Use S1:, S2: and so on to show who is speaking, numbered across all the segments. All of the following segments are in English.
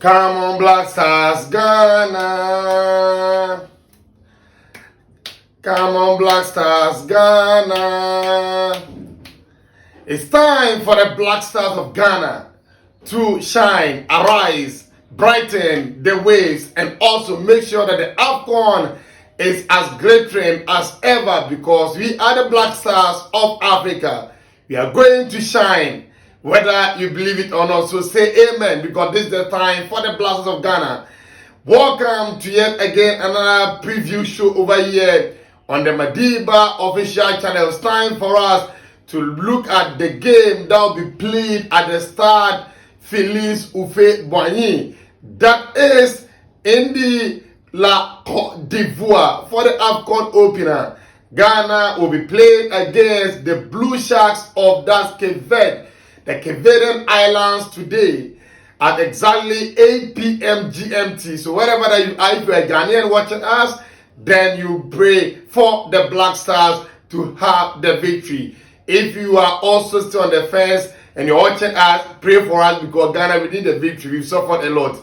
S1: Come on, Black Stars, Ghana. Come on, Black Stars, Ghana. It's time for the Black Stars of Ghana to shine, arise, brighten the waves, and also make sure that the AFCON is as glittering as ever, because we are the Black Stars of Africa. We are going to shine, whether you believe it or not. So say amen, because this is the time for the Black Stars of Ghana. Welcome to yet again another preview show over here on the Madiba official channel. It's time for us to look at the game that will be played at the Stade Félix Houphouët-Boigny, that is in the La Côte d'Ivoire for the AFCON opener. Ghana will be playing against the Blue Sharks of that Cape Verde, the Cape Verdean Islands, today at exactly 8 p.m. GMT. So wherever that you are, if you are Ghanaian watching us, then you pray for the Black Stars to have the victory. If you are also still on the fence and you're watching us, pray for us, because Ghana, we need the victory. We've suffered a lot.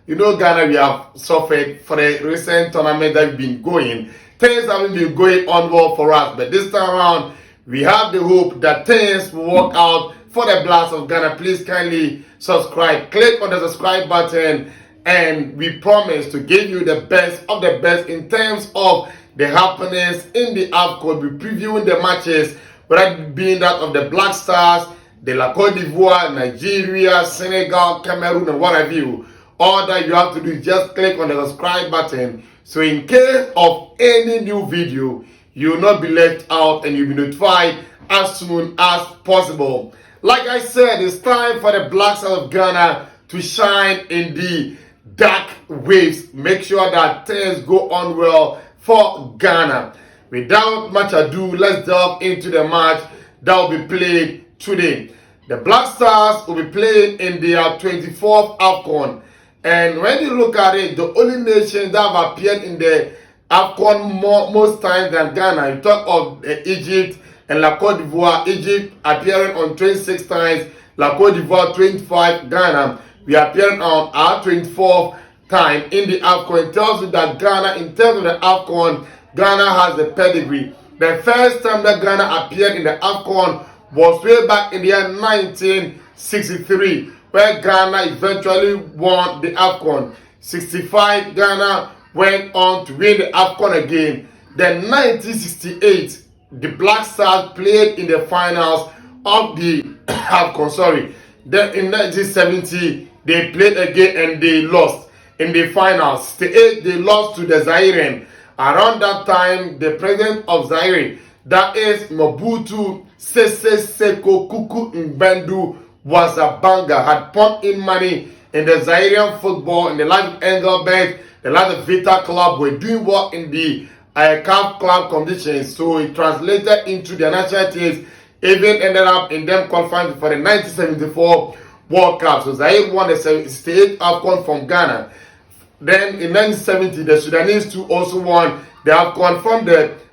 S1: You know, Ghana, we have suffered for the recent tournament that we've been going. Things haven't been going on well for us, but this time around, we have the hope that things will work out for the Blast of Ghana. Please kindly subscribe. Click on the subscribe button, and we promise to give you the best of the best in terms of the happenings in the AFCON. We're previewing the matches, whether it being that of the Black Stars, the La Côte d'Ivoire, Nigeria, Senegal, Cameroon, and what have you. All that you have to do is just click on the subscribe button, so in case of any new video, you will not be left out and you'll be notified as soon as possible. Like I said, it's time for the Black Stars of Ghana to shine in the dark waves. Make sure that things go on well for Ghana. Without much ado, let's delve into the match that will be played today. The Black Stars will be playing in their 24th AFCON. And when you look at it, the only nations that have appeared in the AFCON most times than Ghana, you talk of Egypt and La Côte d'Ivoire. Egypt appearing on 26 times, La Côte d'Ivoire 25, Ghana, we are appearing on our 24th time in the AFCON. It tells you that Ghana, in terms of the AFCON, Ghana has the pedigree. The first time that Ghana appeared in the AFCON was way back in the year 1963, where Ghana eventually won the AFCON. 65, Ghana went on to win the AFCON again. Then 1968, the Black Stars played in the finals of the AFCON. Then in 1970, they played again and they lost in the finals. 68, they lost to the Zairean. Around that time, the president of Zaire, that is Mobutu Sese Seko Kuku Mbendu, was a banger, had pumped in money in the Zairean football, in the likes of Engelbert, the likes of Vita Club were doing well in the CAF club competitions. So it translated into their national teams, even ended up in them qualifying for the 1974 World Cup. So Zaire won the 68 AFCON from Ghana. Then in 1970, the Sudanese too also won the AFCON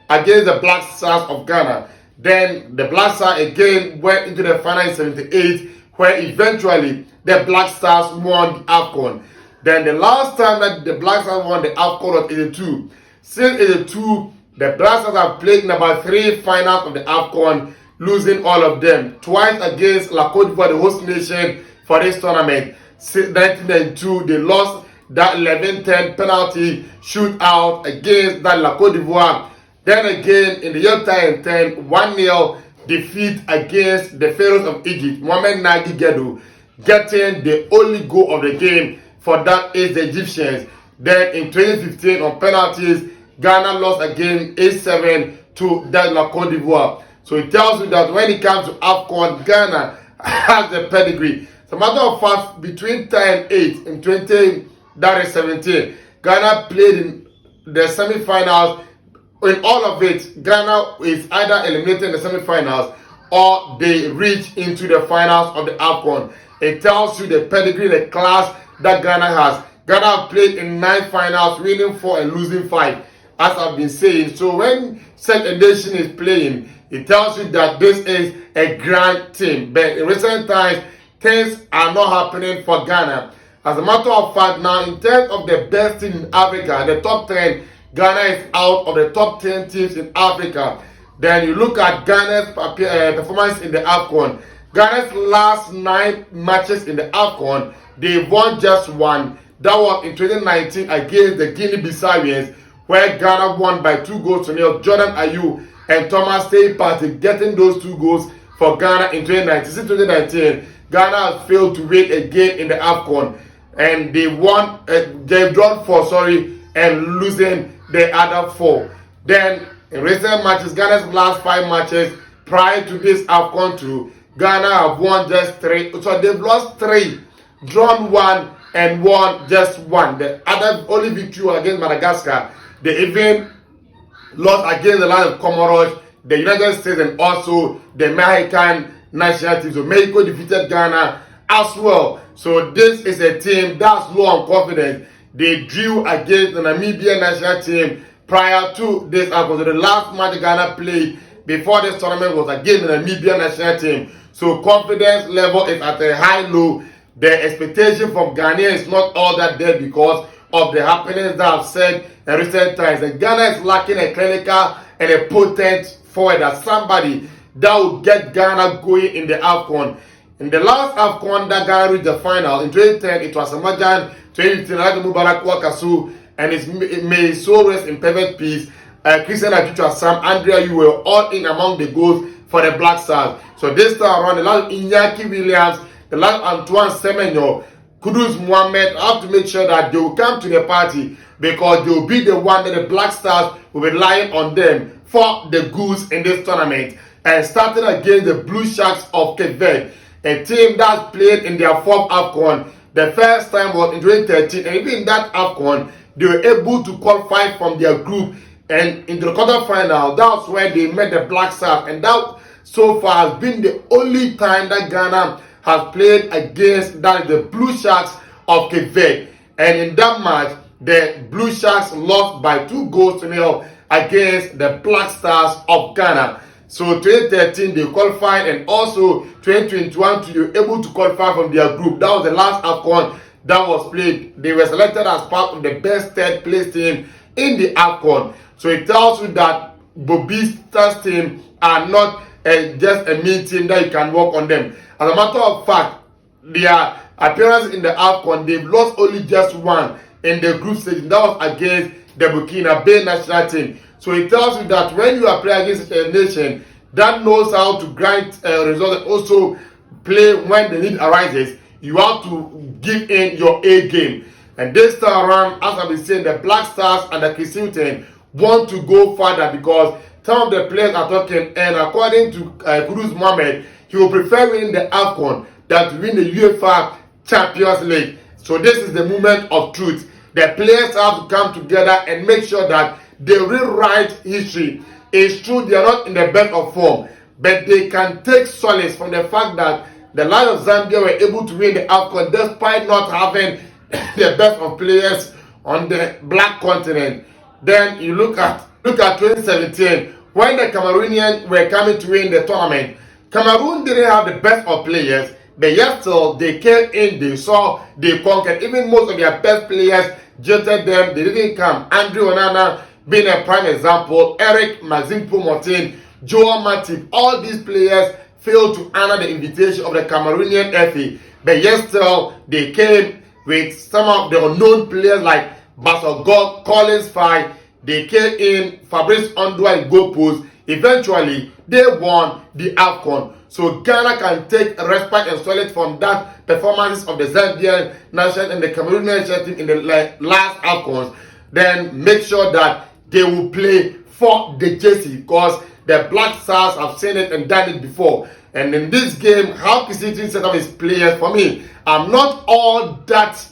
S1: against the Black Stars of Ghana. Then the Black Stars again went into the final in 78, where eventually the Black Stars won the AFCON. Then the last time that the Black Stars won the AFCON was 82. Since 82, the Black Stars have played in about 3 finals of the AFCON, losing all of them. Twice against La Côte d'Ivoire, the host nation for this tournament. Since 1992, they lost that 11-10 penalty shootout against that La Côte d'Ivoire. Then again, in the year 2010, 1-0 defeat against the Pharaohs of Egypt. Mohamed Nagi Gedo getting the only goal of the game for that is the Egyptians. Then in 2015, on penalties, Ghana lost again 8-7 to that La Côte d'Ivoire. So it tells you that when it comes to AFCON, Ghana has the pedigree. As a matter of fact, between 10-8 and 2017, Ghana played in the semi-finals. In all of it, Ghana is either eliminated in the semi-finals or they reach into the finals of the AFCON. It tells you the pedigree, the class that Ghana has. Ghana played in 9 finals, winning 4 and losing 5, as I've been saying. So when such a nation is playing, it tells you that this is a grand team. But in recent times, things are not happening for Ghana. As a matter of fact, now in terms of the best team in Africa, the top 10, Ghana is out of the top 10 teams in Africa. Then you look at Ghana's performance in the AFCON. Ghana's last 9 matches in the AFCON, they won just one. That was in 2019 against the Guinea-Bissauians, where Ghana won by 2-0. Jordan Ayew and Thomas Partey getting those 2 goals for Ghana in 2019. Since 2019, Ghana has failed to win again in the AFCON, and they won. They've drawn 4, and losing the other 4. Then in recent matches, Ghana's last 5 matches prior to this AFCON too, Ghana have won just 3. So they've lost 3, drawn 1, and won just 1. The other only victory against Madagascar. They even lost against the land of Comoros, the United States, and also the Mexican national team. So Mexico defeated Ghana as well. So this is a team that's low on confidence. They drew against the Namibian national team prior to this AFCON. So the last match Ghana played before this tournament was against the Namibian national team. So confidence level is at a high low. The expectation from Ghana is not all that there because of the happenings that I've said in recent times. And Ghana is lacking a clinical and a potent forward, as somebody that will get Ghana going in the AFCON. In the last AFCON that Ghana reached the final in 2010, it was Amajan. 2015, Mubarak Wakasu, and may his soul rest in perfect peace. Christian Ajucha, Sam, Andrea, you were all in among the goals for the Black Stars. So this time around, the last Iñaki Williams, the last Antoine Semenyo, Kudus Mohamed have to make sure that they will come to the party, because they will be the one that the Black Stars will be relying on them for the goods in this tournament. And starting against the Blue Sharks of Cape Verde, a team that played in their 4th AFCON. The first time was in 2013, and even in that AFCON, they were able to qualify from their group and into the quarterfinal. That's where they met the Black Stars, and that so far has been the only time that Ghana has played against the Blue Sharks of Cape Verde. And in that match, the Blue Sharks lost by 2-0 against the Black Stars of Ghana. So 2013 they qualified, and also 2021 they were able to qualify from their group. That was the last AFCON that was played. They were selected as part of the best 3rd place team in the AFCON. So it tells you that Bobista's team are not just a mean team that you can work on them. As a matter of fact, their appearance in the AFCON, they've lost only just 1 in the group stage. That was against the Burkina Faso national team. So it tells you that when you are playing against a nation that knows how to grind results and also play when the need arises, you have to give in your A game. And this time around, as I've been saying, the Black Stars and the Chris Hilton want to go further, because some of the players are talking, and according to Kudus Mohamed, he will prefer winning the AFCON than to win the UEFA Champions League. So this is the moment of truth. The players have to come together and make sure that they rewrite history. It's true they are not in the best of form, but they can take solace from the fact that the Lions of Zambia were able to win the AFCON despite not having the best of players on the black continent. Then you look at 2017, when the Cameroonians were coming to win the tournament. Cameroon didn't have the best of players, but yet still they came in, they conquered. Even most of their best players jilted them, they didn't come. Andrew Onana being a prime example, Eric Mazimpo-Motin, Joel Matip, all these players failed to honor the invitation of the Cameroonian FA. But yet still, they came with some of the unknown players like Basogog, Collins Fai. They came in, Fabrice Ondua and goalpost. Eventually, they won the AFCON. So Ghana can take respite and solace from that performances of the Zambian nation and the Cameroonian national team in the last AFCONs. Then make sure that they will play for the jersey, because the Black Stars have seen it and done it before. And in this game, how Kisitin set up his players, for me, I'm not all that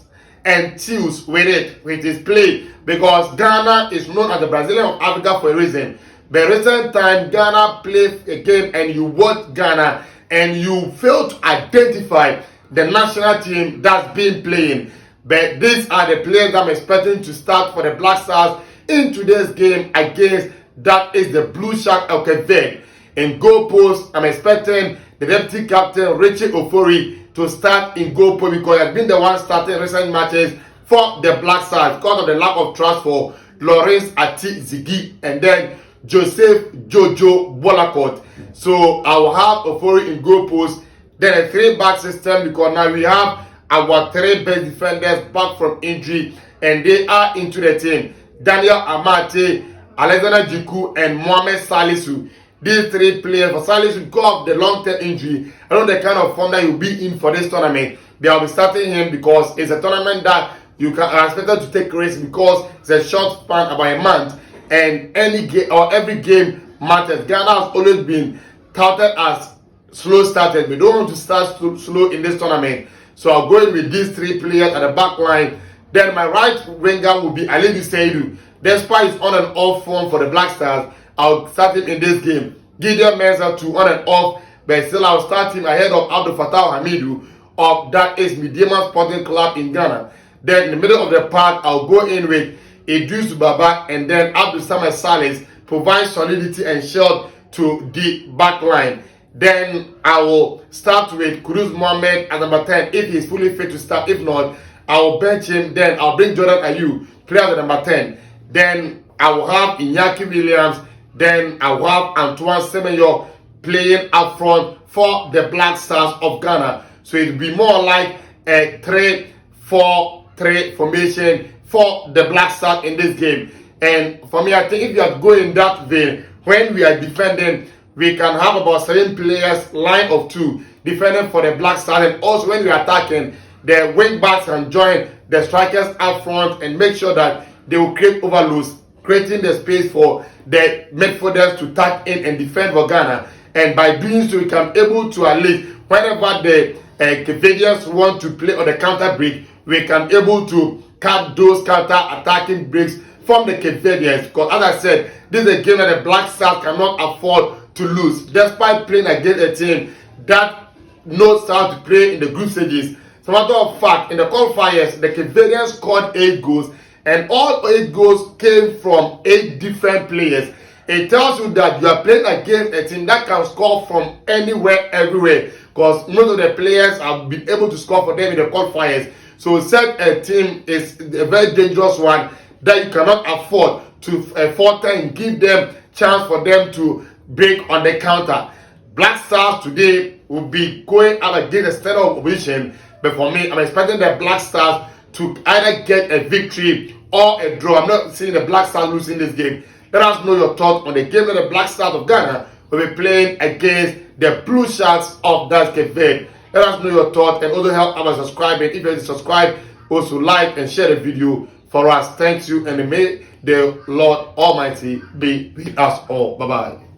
S1: enthused with his play, because Ghana is known as the Brazilian of Africa for a reason. But recent time, Ghana played a game and you watch Ghana and you fail to identify the national team that's been playing. But these are the players I'm expecting to start for the Black Stars in today's game against that is the Blue Shark of Cape Verde. In goal post, I'm expecting the deputy captain Richie Ofori to start in goal post because he has been the one starting recent matches for the Black Stars because of the lack of trust for Lawrence Ati Ziggy and then Joseph Jojo Bolakot. So I will have Ofori in goal post. Then a 3-back system because now we have our 3 best defenders back from injury and they are into the team. Daniel Amate, Alexander Jiku and Mohamed Salisu. These 3 players, for Salisu because of the long-term injury, I don't know the kind of form that he'll be in for this tournament. They will be starting him because it's a tournament that you are expected to take risks because it's a short span about a month and any game or every game matters. Ghana has always been touted as slow started. We don't want to start slow in this tournament. So I'll go in with these 3 players at the back line. Then my right winger will be Alidu Seidu. Despite his on and off form for the Black Stars, I'll start him in this game. Gideon Mensah to on and off, but still I'll start him ahead of Abdul Fattah Hamidu of that is Mediama Sporting Club in Ghana. Then in the middle of the park, I'll go in with Idris Baba and then Abdul Samad Salis provide solidity and shield to the back line. Then I will start with Kudus Mohammed at number 10 if he's fully fit to start. If not, I will bench him. Then I'll bring Jordan Ayew, player at number 10. Then I will have Iñaki Williams. Then I will have Antoine Semenyo playing up front for the Black Stars of Ghana. So it will be more like a 3-4-3 formation for the Black Stars in this game. And for me, I think if you are going that way, when we are defending, we can have about 7 players, line of 2, defending for the Black Stars. And also when we are attacking, the wing backs can join the strikers up front and make sure that they will create overloads, creating the space for the midfielders to tag in and defend for Ghana. And by doing so, we can be able to at least, whenever the Cape Verdeans want to play on the counter break, we can be able to cut those counter attacking breaks from the Cape Verdeans. Because as I said, this is a game that the Black Stars cannot afford to lose, despite playing against a team that knows how to play in the group stages. As a matter of fact, in the qualifiers, the Cape Verdeans scored 8 goals, and all 8 goals came from 8 different players. It tells you that you are playing against a team that can score from anywhere, everywhere, because most of the players have been able to score for them in the qualifiers. So such a team is a very dangerous one that you cannot afford to falter and give them chance for them to break on the counter. Black Stars today will be going out against a standard opposition, but for me, I'm expecting the Black Stars to either get a victory or a draw. I'm not seeing the Black Stars losing this game. Let us know your thoughts on the game that the Black Stars of Ghana will be playing against the Blue Sharks of Cape Verde. Let us know your thoughts and also help by subscribing. If you haven't subscribed, also like and share the video for us. Thank you, and may the Lord Almighty be with us all. Bye-bye.